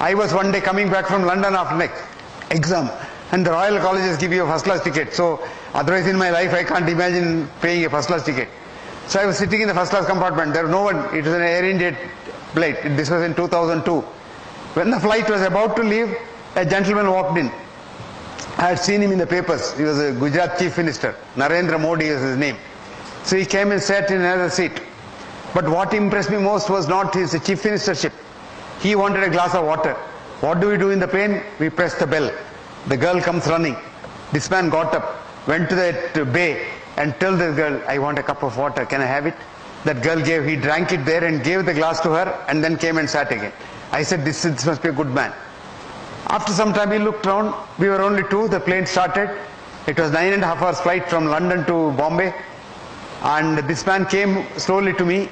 I was one day coming back from London after next exam, and the Royal Colleges give you a first class ticket. So otherwise in my life I can't imagine paying a first class ticket. So I was sitting in the first class compartment. There was no one. It was an Air India flight. This was in 2002. When the flight was about to leave, a gentleman walked in. I had seen him in the papers. He was a Gujarat Chief Minister. Narendra Modi was his name. So he came and sat in another seat. But what impressed me most was not his chief ministership. He wanted a glass of water. What do we do in the plane? We press the bell. The girl comes running. This man got up, went to that bay and told the girl, I want a cup of water. Can I have it? That girl gave, he drank it there and gave the glass to her and then came and sat again. I said, this must be a good man. After some time he looked around. We were only two. The plane started. It was 9.5 hours flight from London to Bombay. And this man came slowly to me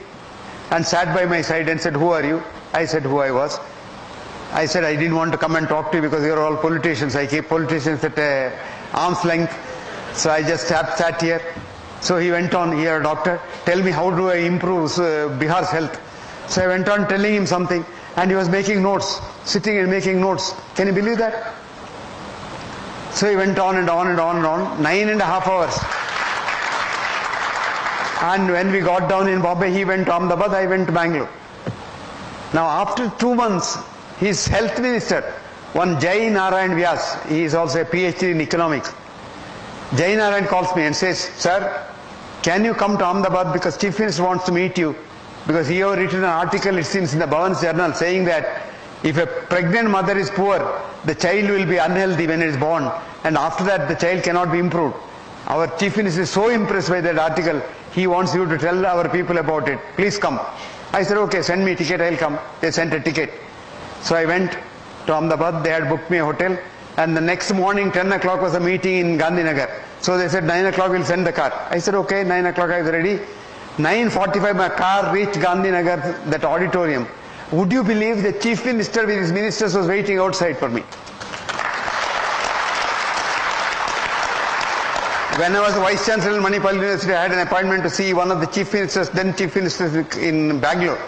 and sat by my side and said, who are you? I said who I was. I said I didn't want to come and talk to you because you're all politicians. I keep politicians at arm's length. So I just sat here. So he went on, here, doctor, tell me how do I improve Bihar's health. So I went on telling him something and he was making notes, sitting and making notes. Can you believe that? So he went on and on and on and on, 9.5 hours. And when we got down in Bombay, he went to Ahmedabad, I went to Bangalore. Now after 2 months, his health minister, one Jai Narayan Vyas, he is also a PhD in economics. Jai Narayan calls me and says, sir, can you come to Ahmedabad because Chief Minister wants to meet you? Because he has written an article, it seems, in the Bhavan's Journal saying that if a pregnant mother is poor, the child will be unhealthy when it is born, and after that the child cannot be improved. Our Chief Minister is so impressed by that article, he wants you to tell our people about it. Please come. I said, okay, send me a ticket, I'll come. They sent a ticket. So I went to Ahmedabad, they had booked me a hotel, and the next morning, 10 o'clock was a meeting in Gandhinagar. So they said, 9 o'clock we'll send the car. I said, okay, 9 o'clock I was ready. 9:45 my car reached Gandhinagar, that auditorium. Would you believe the Chief Minister with his ministers was waiting outside for me? When I was Vice Chancellor in Manipal University, I had an appointment to see one of the Chief Ministers, then Chief Ministers in Bangalore.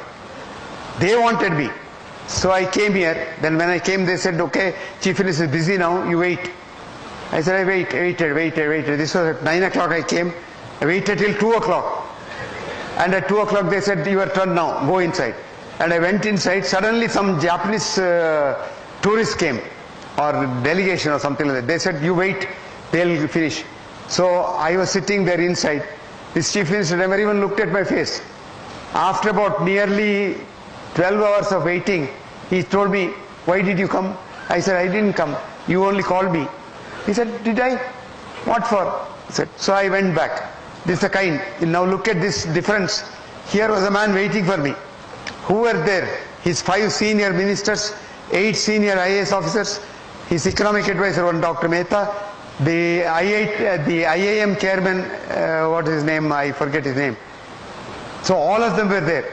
They wanted me. So I came here. Then when I came, they said, okay, Chief Minister is busy now, you wait. I said, I waited. This was at 9 o'clock I came. I waited till 2 o'clock. And at 2 o'clock they said, your turn now, go inside. And I went inside. Suddenly some Japanese tourists came, or delegation or something like that. They said, you wait, they'll finish. So I was sitting there inside. This Chief Minister never even looked at my face. After about nearly 12 hours of waiting, he told me, why did you come? I said, I didn't come. You only called me. He said, did I? What for? I said, so I went back. This is the kind. Now look at this difference. Here was a man waiting for me. Who were there? His 5 senior ministers, 8 senior IAS officers, his economic advisor, one Dr. Mehta, the IIM chairman, what is his name? I forget his name. So all of them were there.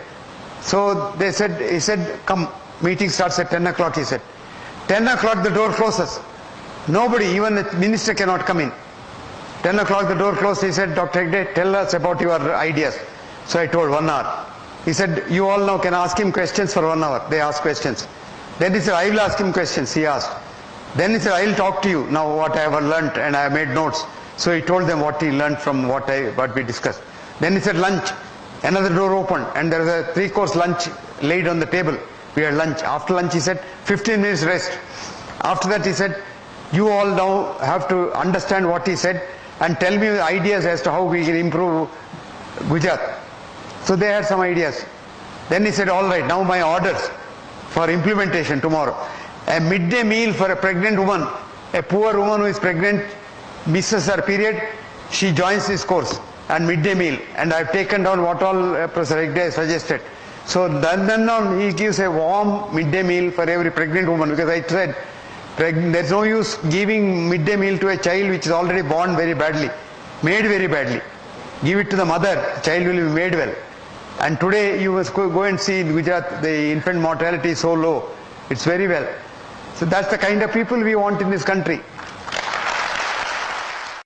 So they said, he said, come, meeting starts at 10 o'clock, he said. 10 o'clock the door closes. Nobody, even the minister cannot come in. 10 o'clock the door closed, he said, Dr. Hegde, tell us about your ideas. So I told 1 hour. He said, you all now can ask him questions for 1 hour. They asked questions. Then he said, I will ask him questions, he asked. Then he said, I will talk to you now what I have learnt, and I have made notes. So he told them what he learnt from what we discussed. Then he said, lunch. Another door opened and there was a 3-course lunch laid on the table. We had lunch. After lunch he said, 15 minutes rest. After that he said, you all now have to understand what he said and tell me ideas as to how we can improve Gujarat. So they had some ideas. Then he said, all right, now my orders for implementation tomorrow. A midday meal for a pregnant woman, a poor woman who is pregnant, misses her period, she joins this course, and midday meal. And I have taken down what all Professor Hegde suggested. So then on he gives a warm midday meal for every pregnant woman, because I said, there's no use giving midday meal to a child which is already born very badly, made very badly. Give it to the mother, the child will be made well. And today you must go and see in Gujarat, the infant mortality is so low. It's very well. So that's the kind of people we want in this country.